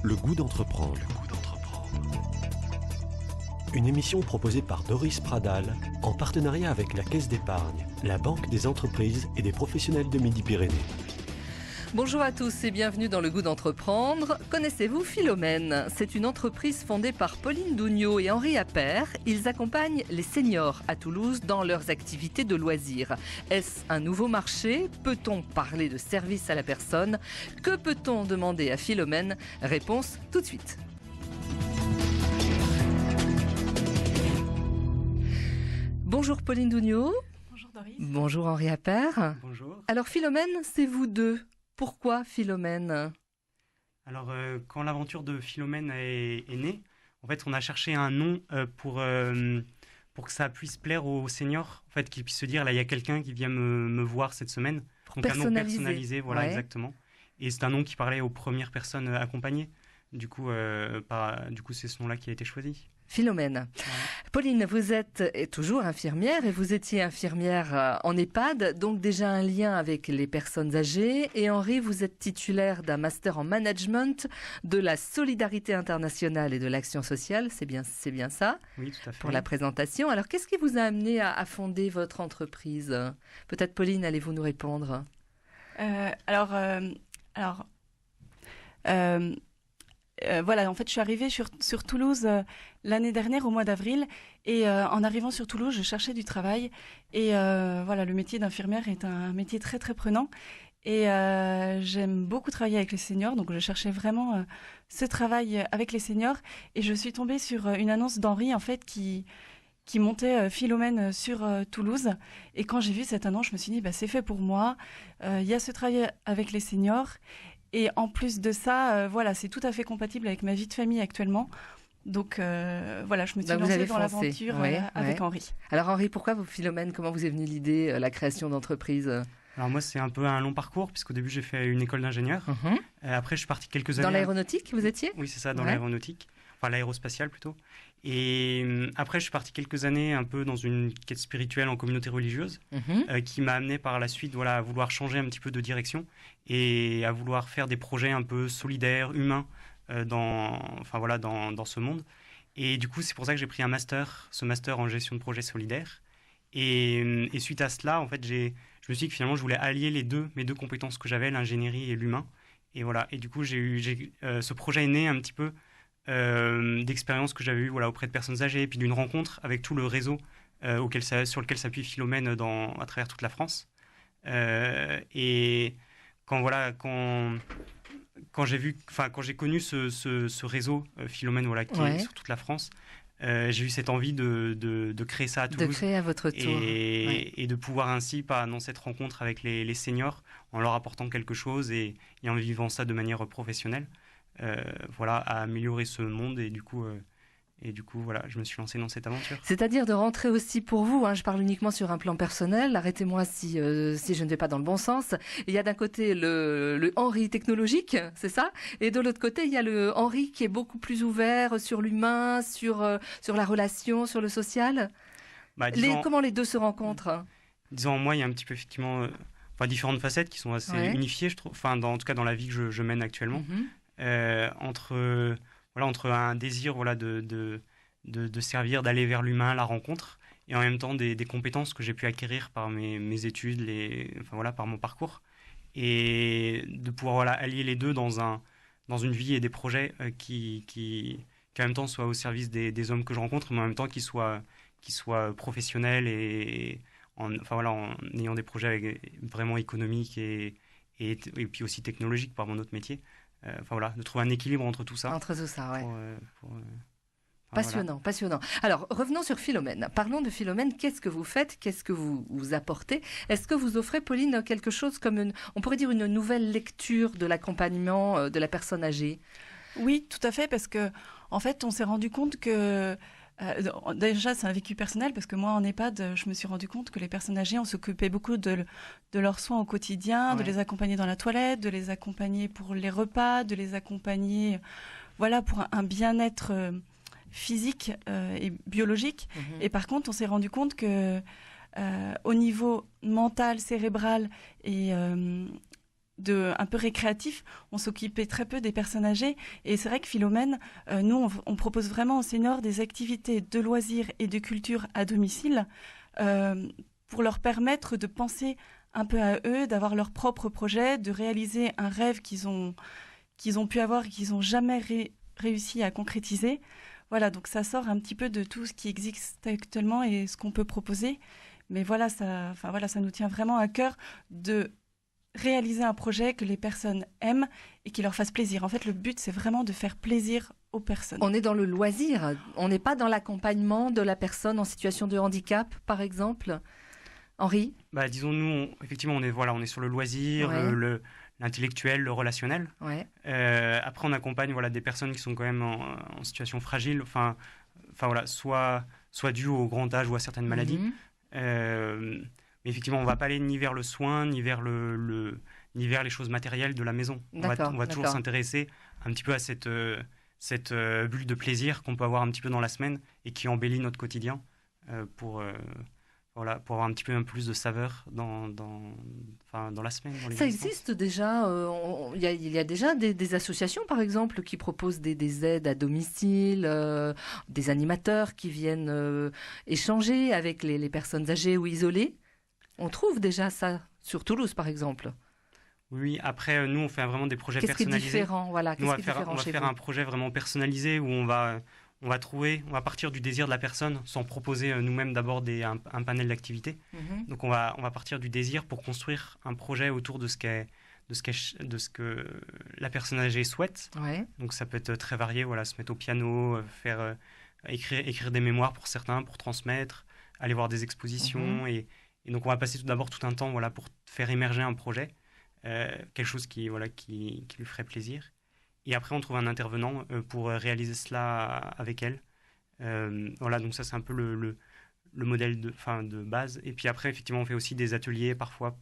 Le goût d'entreprendre. Une émission proposée par Doris Pradal en partenariat avec la Caisse d'épargne, la Banque des entreprises et des professionnels de Midi-Pyrénées. Bonjour à tous et bienvenue dans Le Goût d'entreprendre. Connaissez-vous Philomène ? C'est une entreprise fondée par Pauline Dougnot et Henri Appert. Ils accompagnent les seniors à Toulouse dans leurs activités de loisirs. Est-ce un nouveau marché ? Peut-on parler de service à la personne ? Que peut-on demander à Philomène ? Réponse tout de suite. Bonjour Pauline Dougnot. Bonjour Doris. Bonjour Henri Appert. Bonjour. Alors Philomène, c'est vous deux. Pourquoi Philomène ? Alors, quand l'aventure de Philomène est née, en fait, on a cherché un nom pour que ça puisse plaire aux seniors, en fait, qu'ils puissent se dire, là, il y a quelqu'un qui vient me voir cette semaine. Pour donc un nom personnalisé, voilà, ouais. Exactement. Et c'est un nom qui parlait aux premières personnes accompagnées. Du coup, c'est ce nom-là qui a été choisi. Philomène. Ouais. Pauline, vous êtes toujours infirmière et vous étiez infirmière en EHPAD, donc déjà un lien avec les personnes âgées. Et Henri, vous êtes titulaire d'un master en management, de la solidarité internationale et de l'action sociale. C'est bien ça, Oui, tout à fait. pour la présentation. Alors, qu'est-ce qui vous a amené à fonder votre entreprise ? Peut-être Pauline, allez-vous nous répondre ? Voilà, en fait, je suis arrivée sur Toulouse l'année dernière au mois d'avril et en arrivant sur Toulouse, je cherchais du travail et voilà, le métier d'infirmière est un métier très très prenant et j'aime beaucoup travailler avec les seniors, donc je cherchais vraiment ce travail avec les seniors et je suis tombée sur une annonce d'Henri en fait qui montait Philomène sur Toulouse. Et quand j'ai vu cette annonce, je me suis dit, c'est fait pour moi. Il y a ce travail avec les seniors. Et en plus de ça, voilà, c'est tout à fait compatible avec ma vie de famille actuellement. Donc voilà, je me suis lancée dans l'aventure avec Henri. Alors Henri, pourquoi Philomène ? Comment vous est venue l'idée, la création d'entreprise ? Alors moi, c'est un peu un long parcours, puisqu'au début, j'ai fait une école d'ingénieur. Après, je suis parti quelques années... Dans l'aéronautique, vous étiez ? Oui, c'est ça, dans l'aéronautique. Enfin, l'aérospatiale plutôt. Et après, je suis parti quelques années un peu dans une quête spirituelle en communauté religieuse, qui m'a amené par la suite à vouloir changer un petit peu de direction et à vouloir faire des projets un peu solidaires, humains, dans ce monde. Et du coup, c'est pour ça que j'ai pris ce master en gestion de projets solidaires. Et suite à cela, en fait, je me suis dit que finalement, je voulais allier mes deux compétences que j'avais, l'ingénierie et l'humain. Et voilà. Et du coup, ce projet est né un petit peu d'expériences que j'avais eues auprès de personnes âgées, et puis d'une rencontre avec tout le réseau sur lequel s'appuie Philomène à travers toute la France. Et quand j'ai connu ce réseau Philomène qui est sur toute la France, j'ai eu cette envie de créer ça à Toulouse. De créer à votre tour. Et de pouvoir ainsi, dans cette rencontre avec les seniors, en leur apportant quelque chose et en vivant ça de manière professionnelle, à améliorer ce monde. Et du coup, je me suis lancé dans cette aventure. C'est-à-dire de rentrer aussi pour vous, je parle uniquement sur un plan personnel, arrêtez-moi si je ne vais pas dans le bon sens. Il y a d'un côté le Henri technologique, c'est ça ? Et de l'autre côté, il y a le Henri qui est beaucoup plus ouvert sur l'humain, sur la relation, sur le social. Comment les deux se rencontrent ? Disons, moi, il y a un petit peu effectivement différentes facettes qui sont assez unifiées, je trouve. En tout cas, dans la vie que je mène actuellement. Entre un désir de servir, d'aller vers l'humain, la rencontre, et en même temps des compétences que j'ai pu acquérir par mes études, par mon parcours, et de pouvoir allier les deux dans une vie et des projets qui en même temps soient au service des hommes que je rencontre, mais en même temps qui soient professionnels et en ayant des projets vraiment économiques et puis aussi technologiques par mon autre métier. De trouver un équilibre entre tout ça. Entre tout ça, ouais. Passionnant. Alors, revenons sur Philomène. Parlons de Philomène. Qu'est-ce que vous faites ? Qu'est-ce que vous apportez ? Est-ce que vous offrez, Pauline, quelque chose comme on pourrait dire une nouvelle lecture de l'accompagnement de la personne âgée ? Oui, tout à fait, parce que en fait, on s'est rendu compte que déjà, c'est un vécu personnel parce que moi, en EHPAD, je me suis rendu compte que les personnes âgées, on s'occupait beaucoup de leurs soins au quotidien, de les accompagner dans la toilette, de les accompagner pour les repas, de les accompagner, pour un bien-être physique et biologique. Et par contre, on s'est rendu compte que au niveau mental, cérébral et un peu récréatif. On s'occupait très peu des personnes âgées. Et c'est vrai que Philomène, nous, on propose vraiment aux seniors des activités de loisirs et de culture à domicile pour leur permettre de penser un peu à eux, d'avoir leur propre projet, de réaliser un rêve qu'ils ont pu avoir et qu'ils n'ont jamais réussi à concrétiser. Voilà, donc ça sort un petit peu de tout ce qui existe actuellement et ce qu'on peut proposer. Mais voilà, ça nous tient vraiment à cœur de réaliser un projet que les personnes aiment et qui leur fasse plaisir. En fait, le but, c'est vraiment de faire plaisir aux personnes. On est dans le loisir, on n'est pas dans l'accompagnement de la personne en situation de handicap, par exemple. Henri ? Disons, nous, effectivement, on est sur le loisir, l'intellectuel, le relationnel. Ouais. Après, on accompagne des personnes qui sont quand même en situation fragile, soit dues au grand âge ou à certaines maladies. Mais effectivement, on ne va pas aller ni vers le soin, ni vers les choses matérielles de la maison. On va toujours s'intéresser un petit peu à cette bulle de plaisir qu'on peut avoir un petit peu dans la semaine et qui embellit notre quotidien pour avoir un petit peu plus de saveur dans la semaine. Ça existe déjà, il y a déjà des associations, par exemple, qui proposent des aides à domicile, des animateurs qui viennent échanger avec les personnes âgées ou isolées. On trouve déjà ça sur Toulouse, par exemple. Oui, après, nous, on fait vraiment des projets personnalisés. Qu'est-ce qui est différent, voilà. On va faire un projet vraiment personnalisé où on va partir du désir de la personne sans proposer nous-mêmes d'aborder un panel d'activités. Donc on va partir du désir pour construire un projet autour de ce que la personne âgée souhaite. Ouais. Donc ça peut être très varié, se mettre au piano, écrire des mémoires pour certains, pour transmettre, aller voir des expositions. Et donc on va passer d'abord tout un temps pour faire émerger un projet, quelque chose qui lui ferait plaisir. Et après, on trouve un intervenant pour réaliser cela avec elle. Donc ça, c'est un peu le modèle de base. Et puis après, effectivement, on fait aussi des ateliers parfois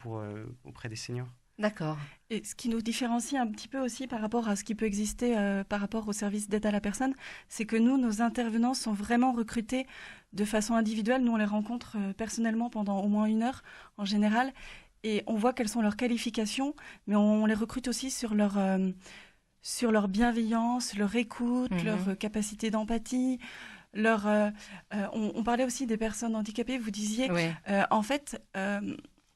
auprès des seniors. D'accord. Et ce qui nous différencie un petit peu aussi par rapport à ce qui peut exister par rapport au service d'aide à la personne, c'est que nous, nos intervenants sont vraiment recrutés de façon individuelle. Nous, on les rencontre personnellement pendant au moins 1 heure en général. Et on voit quelles sont leurs qualifications, mais on les recrute aussi sur leur bienveillance, leur écoute, leur capacité d'empathie, on parlait aussi des personnes handicapées, vous disiez, en fait,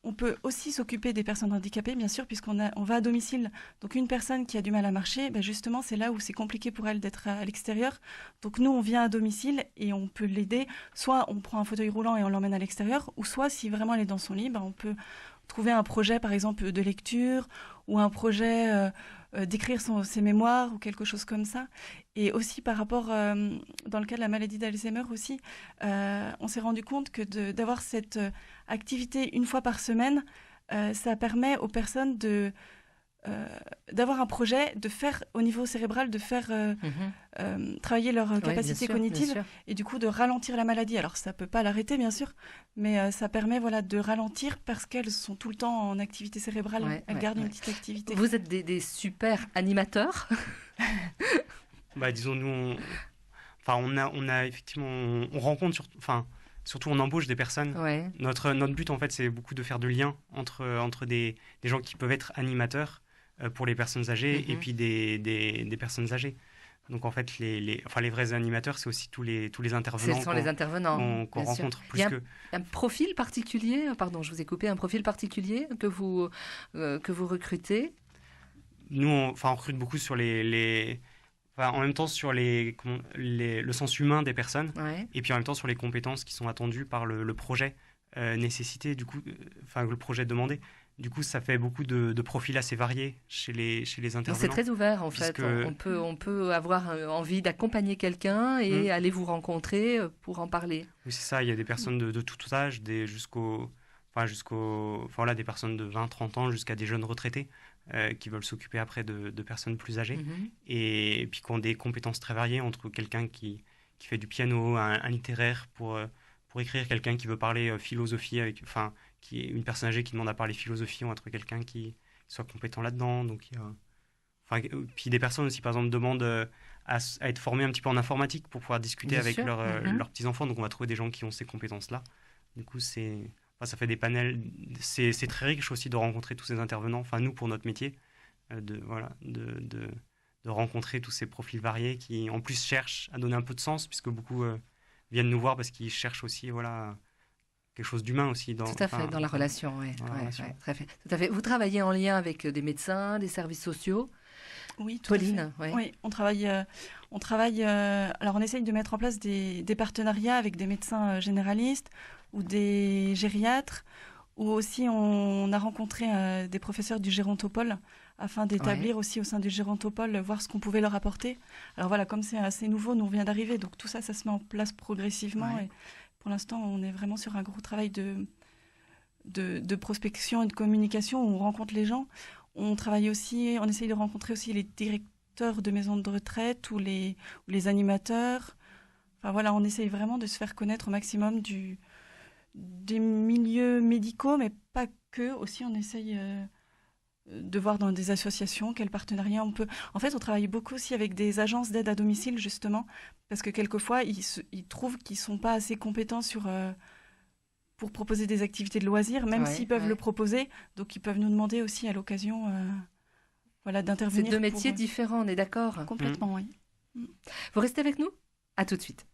on peut aussi s'occuper des personnes handicapées, bien sûr, puisqu'on va à domicile. Donc une personne qui a du mal à marcher, justement, c'est là où c'est compliqué pour elle d'être à l'extérieur. Donc nous, on vient à domicile et on peut l'aider. Soit on prend un fauteuil roulant et on l'emmène à l'extérieur, ou soit, si vraiment elle est dans son lit, on peut trouver un projet, par exemple, de lecture ou un projet d'écrire ses mémoires ou quelque chose comme ça. Et aussi par rapport, dans le cas de la maladie d'Alzheimer aussi, on s'est rendu compte que d'avoir cette activité 1 fois par semaine, ça permet aux personnes d'avoir un projet, de faire au niveau cérébral, de faire travailler leur capacité cognitive et du coup de ralentir la maladie. Alors ça ne peut pas l'arrêter bien sûr, mais ça permet de ralentir parce qu'elles sont tout le temps en activité cérébrale, elles gardent une petite activité. Vous êtes des super animateurs. Disons, nous, on a effectivement, on rencontre surtout on embauche des personnes. Notre but en fait c'est beaucoup de faire de liens entre des gens qui peuvent être animateurs pour les personnes âgées et puis des personnes âgées. Donc en fait les vrais animateurs c'est aussi tous les intervenants. Ce sont les intervenants qu'on rencontre. Il y a un profil particulier, pardon je vous ai coupé, un profil particulier que vous recrutez. Nous on recrute beaucoup sur en même temps sur le sens humain des personnes et puis en même temps sur les compétences qui sont attendues par le projet nécessité, du coup, le projet demandé. Du coup, ça fait beaucoup de profils assez variés chez les intervenants. C'est très ouvert en fait. On peut avoir envie d'accompagner quelqu'un et aller vous rencontrer pour en parler. Oui, c'est ça. Il y a des personnes de tout âge, des personnes de 20-30 ans jusqu'à des jeunes retraités qui veulent s'occuper après de personnes plus âgées et puis qui ont des compétences très variées entre quelqu'un qui fait du piano, un littéraire pour écrire, quelqu'un qui veut parler philosophie qui est une personne âgée qui demande à parler philosophie entre quelqu'un qui soit compétent là-dedans. Donc puis des personnes aussi par exemple demandent à être formées un petit peu en informatique pour pouvoir discuter avec leurs petits-enfants. Donc on va trouver des gens qui ont ces compétences-là. Du coup ça fait des panels. C'est très riche aussi de rencontrer tous ces intervenants. Enfin, nous, pour notre métier, de rencontrer tous ces profils variés qui, en plus, cherchent à donner un peu de sens, puisque beaucoup viennent nous voir parce qu'ils cherchent aussi, quelque chose d'humain aussi. Tout à fait, dans la relation, oui. Tout à fait. Vous travaillez en lien avec des médecins, des services sociaux. Oui, tout Pauline, à fait. Oui, on travaille. Alors, on essaye de mettre en place des partenariats avec des médecins généralistes ou des gériatres, ou aussi on a rencontré des professeurs du Gérontopole afin d'établir aussi au sein du Gérontopole, voir ce qu'on pouvait leur apporter. Alors voilà, comme c'est assez nouveau, nous on vient d'arriver, donc tout ça, ça se met en place progressivement. Et pour l'instant, on est vraiment sur un gros travail de prospection et de communication où on rencontre les gens. On travaille aussi, on essaye de rencontrer aussi les directeurs de maisons de retraite ou les animateurs. Enfin voilà, on essaye vraiment de se faire connaître au maximum des milieux médicaux, mais pas que. Aussi, on essaye de voir dans des associations quel partenariat on peut. En fait, on travaille beaucoup aussi avec des agences d'aide à domicile, justement, parce que quelquefois, ils trouvent qu'ils ne sont pas assez compétents pour proposer des activités de loisirs, même s'ils peuvent le proposer. Donc, ils peuvent nous demander aussi à l'occasion d'intervenir. C'est deux métiers différents, on est d'accord ? Complètement, oui. Vous restez avec nous ? À tout de suite.